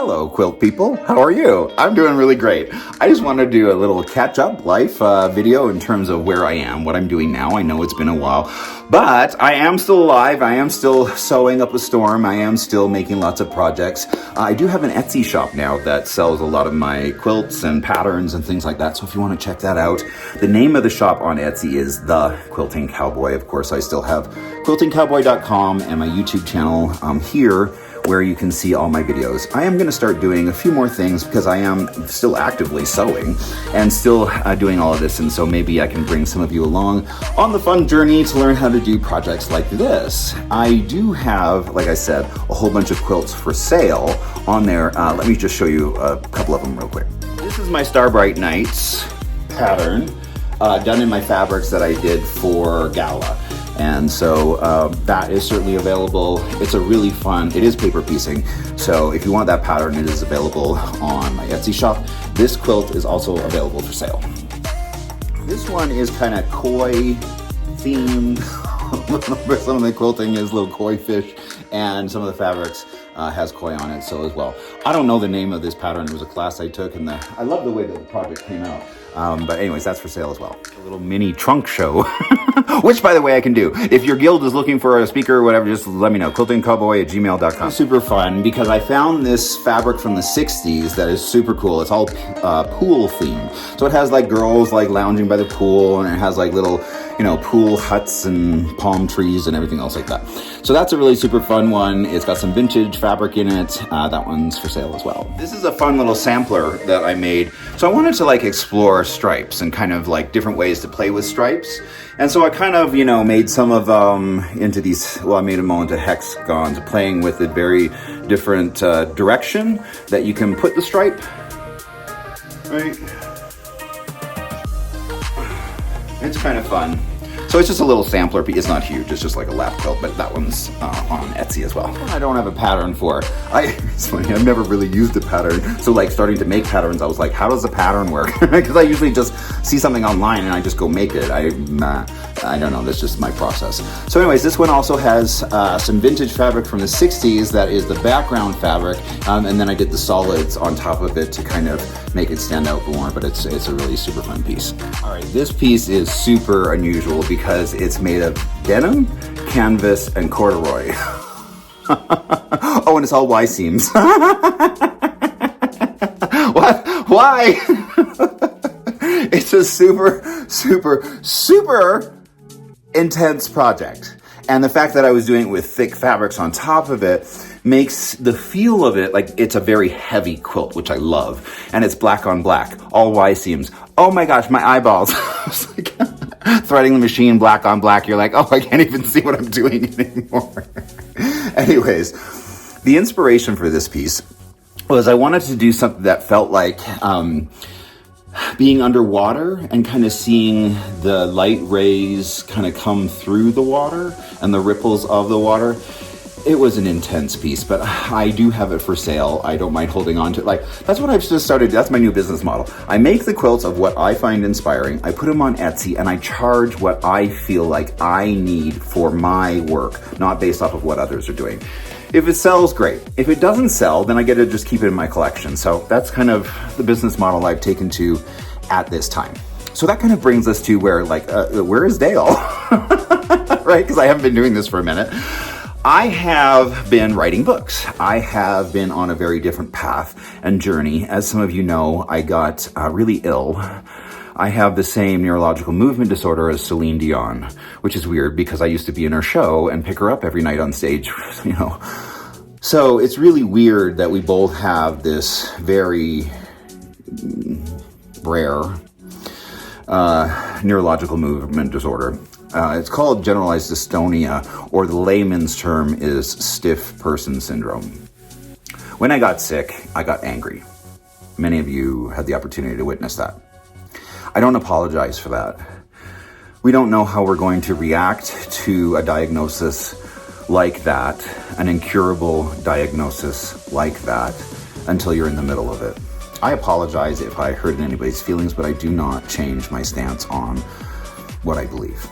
Hello, quilt people. How are you? I'm doing really great. I just want to do a little catch-up life video in terms of where I am, what I'm doing now. I know it's been a while, but I am still alive. I am still sewing up a storm. I am still making lots of projects. I do have an Etsy shop now that sells a lot of my quilts and patterns and things like that. So if you want to check that out, the name of the shop on Etsy is The Quilting Cowboy. Of course, I still have quiltingcowboy.com and my YouTube channel here, where you can see all my videos. I am going to start doing a few more things because I am still actively sewing and still doing all of this, and so maybe I can bring some of you along on the fun journey to learn how to do projects like this. I do have, like I said, a whole bunch of quilts for sale on there. Let me just show you a couple of them real quick. This is my Starbright Nights pattern done in my fabrics that I did for Gala. And so that is certainly available. It's a really fun, it is paper piecing. So if you want that pattern, it is available on my Etsy shop. This quilt is also available for sale. This one is kind of koi themed. Some of the quilting is little koi fish, and some of the fabrics has koi on it, so as well. I don't know the name of this pattern. It was a class I took, and I love the way that the project came out. But anyways, that's for sale as well. A little mini trunk show, which, by the way, I can do. If your guild is looking for a speaker or whatever, just let me know. quiltingcowboy@gmail.com. Super fun because I found this fabric from the 60s that is super cool. It's all pool themed. So it has like girls like lounging by the pool, and it has like little, pool huts and palm trees and everything else like that. So that's a really super fun one. It's got some vintage fabric in it. That one's for sale as well. This is a fun little sampler that I made. So I wanted to explore stripes and kind of different ways to play with stripes. And so I kind of, made some of them into these, I made them all into hexagons, playing with a very different direction that you can put the stripe, right? It's kind of fun. So it's just a little sampler piece. It's not huge. It's just like a lap quilt, but that one's on Etsy as well. I don't have a pattern for. It's funny, I've never really used a pattern. So starting to make patterns, I was like, how does the pattern work? Because I usually just see something online and I just go make it. I don't know, that's just my process. So anyways, this one also has some vintage fabric from the 60s that is the background fabric, and then I did the solids on top of it to kind of make it stand out more, but it's a really super fun piece. All right, this piece is super unusual because it's made of denim, canvas, and corduroy. Oh, and it's all Y seams. What? Why? It's a super, super, super intense project. And the fact that I was doing it with thick fabrics on top of it makes the feel of it it's a very heavy quilt, which I love. And it's black on black, all Y seams. Oh my gosh, my eyeballs. I was threading the machine black on black. You're like, oh, I can't even see what I'm doing anymore. Anyways, the inspiration for this piece was I wanted to do something that felt like being underwater and kind of seeing the light rays kind of come through the water and the ripples of the water. It was an intense piece, but I do have it for sale. I don't mind holding on to it. That's what I've just started. That's my new business model. I make the quilts of what I find inspiring. I put them on Etsy and I charge what I feel like I need for my work, not based off of what others are doing. If it sells, great. If it doesn't sell, then I get to just keep it in my collection. So that's kind of the business model I've taken to at this time. So that kind of brings us to where is Dale? Right? Because I haven't been doing this for a minute. I have been writing books. I have been on a very different path and journey. As some of you know, I got really ill. I have the same neurological movement disorder as Celine Dion, which is weird because I used to be in her show and pick her up every night on stage, So it's really weird that we both have this very rare neurological movement disorder. It's called generalized dystonia, or the layman's term is stiff person syndrome. When I got sick, I got angry. Many of you had the opportunity to witness that. I don't apologize for that. We don't know how we're going to react to a diagnosis like that, an incurable diagnosis like that, until you're in the middle of it. I apologize if I hurt anybody's feelings, but I do not change my stance on what I believe.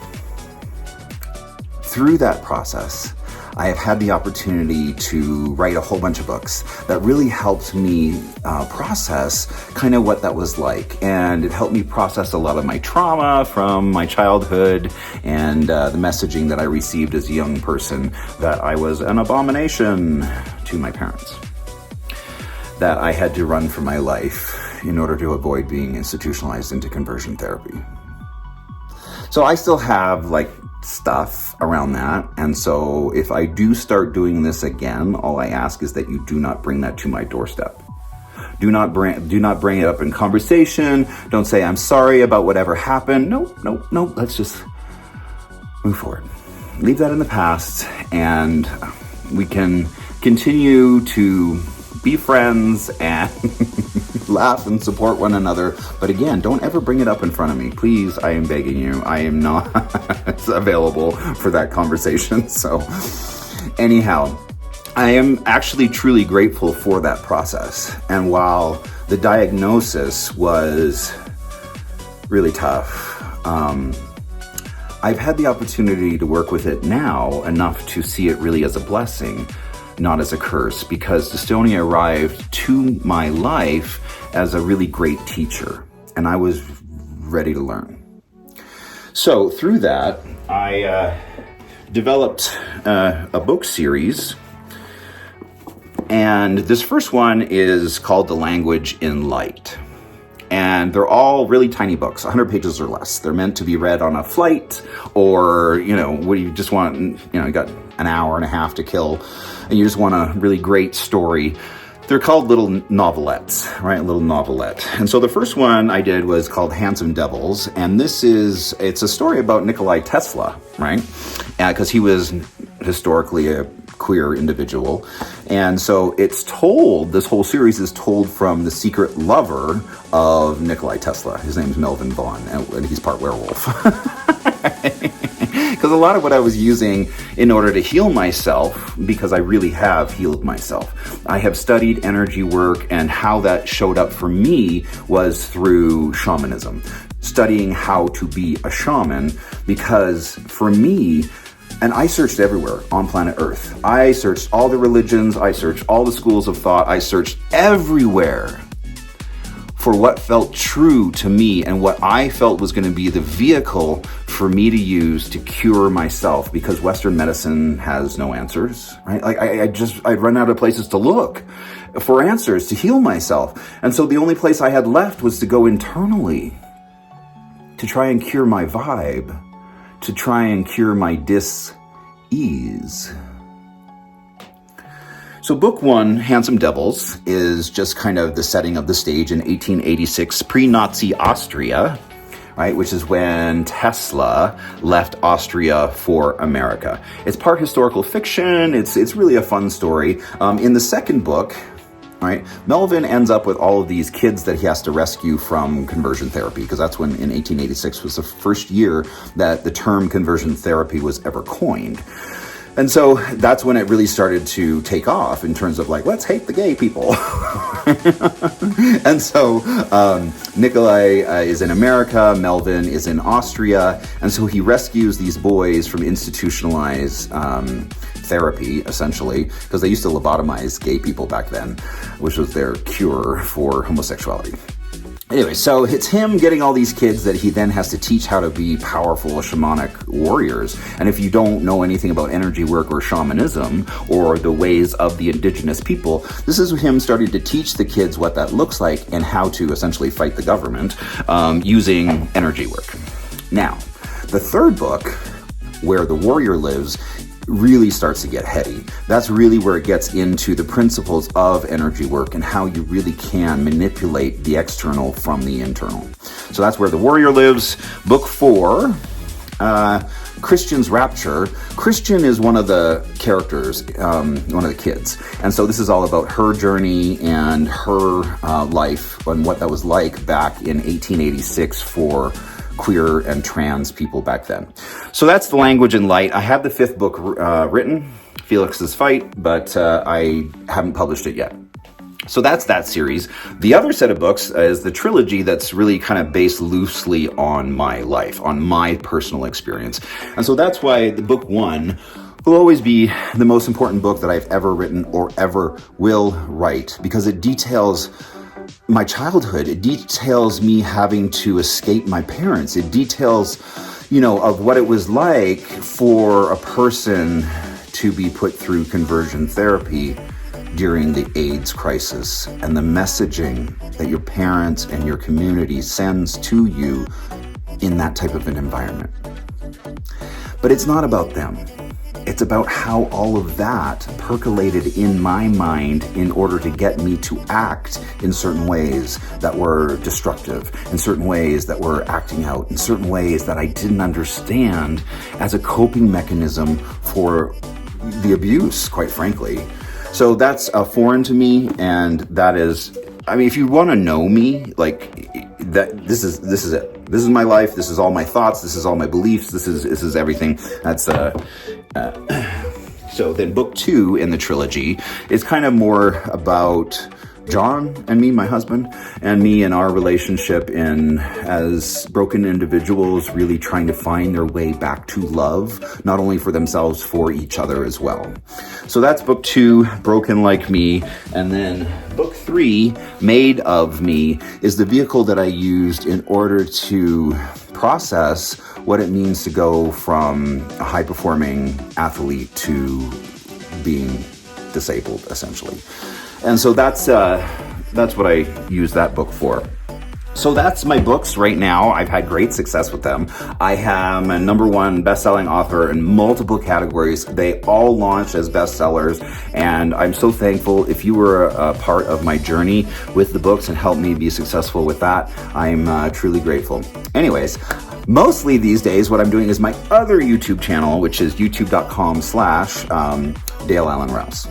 Through that process, I have had the opportunity to write a whole bunch of books that really helped me process kind of what that was like. And it helped me process a lot of my trauma from my childhood and the messaging that I received as a young person that I was an abomination to my parents, that I had to run for my life in order to avoid being institutionalized into conversion therapy. So I still have stuff around that. And so if I do start doing this again, all I ask is that you do not bring that to my doorstep. Do not bring it up in conversation. Don't say, I'm sorry about whatever happened. No. Let's just move forward. Leave that in the past, and we can continue to be friends and laugh and support one another. But again, don't ever bring it up in front of me. Please, I am begging you. I am not available for that conversation. So anyhow, I am actually truly grateful for that process. And while the diagnosis was really tough, I've had the opportunity to work with it now enough to see it really as a blessing, not as a curse, because dystonia arrived to my life as a really great teacher, and I was ready to learn. So through that, I developed a book series, and this first one is called The Language in Light. And they're all really tiny books, 100 pages or less. They're meant to be read on a flight, or, what do you just want, you got an hour and a half to kill, and you just want a really great story. They're called little novelettes, right? A little novelette. And so the first one I did was called Handsome Devils. And it's a story about Nikola Tesla, right? Because he was historically a queer individual. And so this whole series is told from the secret lover of Nikola Tesla. His name's Melvin Vaughn, and he's part werewolf. Because a lot of what I was using in order to heal myself, because I really have healed myself, I have studied energy work, and how that showed up for me was through shamanism. Studying how to be a shaman, because for me, and I searched everywhere on planet Earth. I searched all the religions, I searched all the schools of thought, I searched everywhere for what felt true to me and what I felt was going to be the vehicle for me to use to cure myself, because Western medicine has no answers, right? I'd run out of places to look for answers to heal myself. And so the only place I had left was to go internally to try and cure my vibe, to try and cure my dis-ease. So book one, Handsome Devils, is just kind of the setting of the stage in 1886, pre-Nazi Austria, right, which is when Tesla left Austria for America. It's part historical fiction. It's really a fun story. In the second book, right, Melvin ends up with all of these kids that he has to rescue from conversion therapy, because that's when, in 1886, was the first year that the term conversion therapy was ever coined. And so that's when it really started to take off in terms of let's hate the gay people. And so Nikolai is in America, Melvin is in Austria, and so he rescues these boys from institutionalized therapy, essentially, because they used to lobotomize gay people back then, which was their cure for homosexuality. Anyway, so it's him getting all these kids that he then has to teach how to be powerful shamanic warriors. And if you don't know anything about energy work or shamanism or the ways of the indigenous people, this is him starting to teach the kids what that looks like and how to essentially fight the government using energy work. Now, the third book, Where the Warrior Lives, really starts to get heady. That's really where it gets into the principles of energy work and how you really can manipulate the external from the internal. So that's Where the Warrior Lives. Book 4, Christian's Rapture. Christian is one of the characters, one of the kids. And so this is all about her journey and her life and what that was like back in 1886 for queer and trans people back then. So that's The Language in Light. I have the 5th book written, Felix's Fight, but I haven't published it yet. So that's that series. The other set of books is the trilogy that's really kind of based loosely on my life, on my personal experience. And so that's why the book 1 will always be the most important book that I've ever written or ever will write, because it details my childhood. It details me having to escape my parents. It details, of what it was like for a person to be put through conversion therapy during the AIDS crisis, and the messaging that your parents and your community sends to you in that type of an environment. But it's not about them. It's about how all of that percolated in my mind in order to get me to act in certain ways that were destructive, in certain ways that were acting out, in certain ways that I didn't understand as a coping mechanism for the abuse, quite frankly. So that's foreign to me, and that is, if you want to know me, that this is it. This is my life. This is all my thoughts. This is all my beliefs. This is everything. That's so then book 2 in the trilogy is kind of more about John and me, my husband, and me and our relationship as broken individuals, really trying to find their way back to love, not only for themselves, for each other as well. So that's book 2, Broken Like Me. And then book 3, Made of Me, is the vehicle that I used in order to process what it means to go from a high-performing athlete to being disabled, essentially. And so that's what I use that book for. So that's my books right now. I've had great success with them. I am a #1 best-selling author in multiple categories. They all launched as bestsellers, and I'm so thankful. If you were a part of my journey with the books and helped me be successful with that, I'm truly grateful. Anyways, mostly these days what I'm doing is my other YouTube channel, which is youtube.com/Dale Allen Rouse.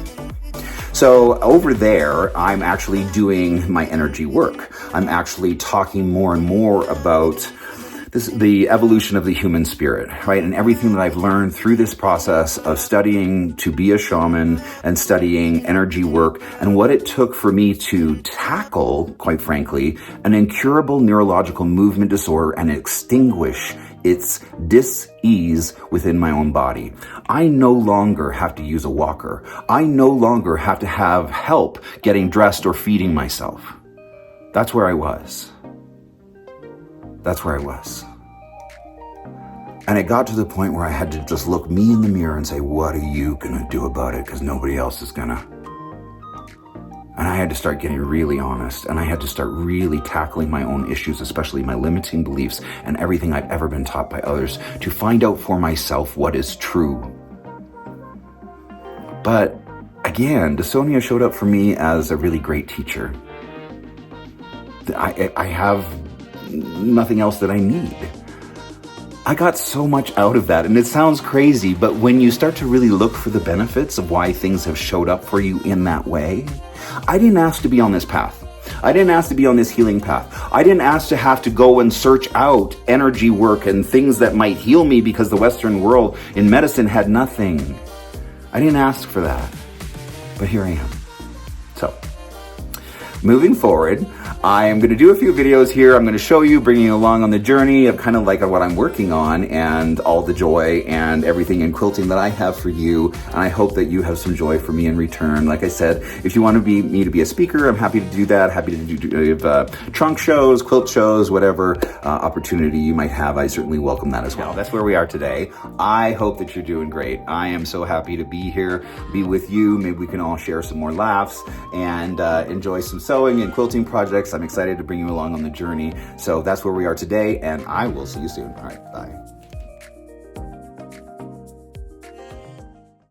So over there, I'm actually doing my energy work. I'm actually talking more and more about the evolution of the human spirit, right? And everything that I've learned through this process of studying to be a shaman and studying energy work, and what it took for me to tackle, quite frankly, an incurable neurological movement disorder and extinguish its dis-ease within my own body. I no longer have to use a walker. I no longer have to have help getting dressed or feeding myself. That's where I was. And it got to the point where I had to just look me in the mirror and say, what are you gonna do about it? Because nobody else is gonna. And I had to start getting really honest, and I had to start really tackling my own issues, especially my limiting beliefs and everything I've ever been taught by others, to find out for myself what is true. But again, DeSonia showed up for me as a really great teacher. I have nothing else that I need. I got so much out of that, and it sounds crazy, but when you start to really look for the benefits of why things have showed up for you in that way, I didn't ask to be on this path. I didn't ask to be on this healing path. I didn't ask to have to go and search out energy work and things that might heal me because the Western world in medicine had nothing. I didn't ask for that, but here I am. So, moving forward, I am going to do a few videos here. I'm going to show you, bringing you along on the journey of kind of like what I'm working on and all the joy and everything in quilting that I have for you. And I hope that you have some joy for me in return. Like I said, if you want me to be a speaker, I'm happy to do that. Happy to do trunk shows, quilt shows, whatever opportunity you might have. I certainly welcome that as well. That's where we are today. I hope that you're doing great. I am so happy to be here, be with you. Maybe we can all share some more laughs and enjoy some sewing and quilting projects. I'm excited to bring you along on the journey. So that's where we are today, and I will see you soon. All right, bye.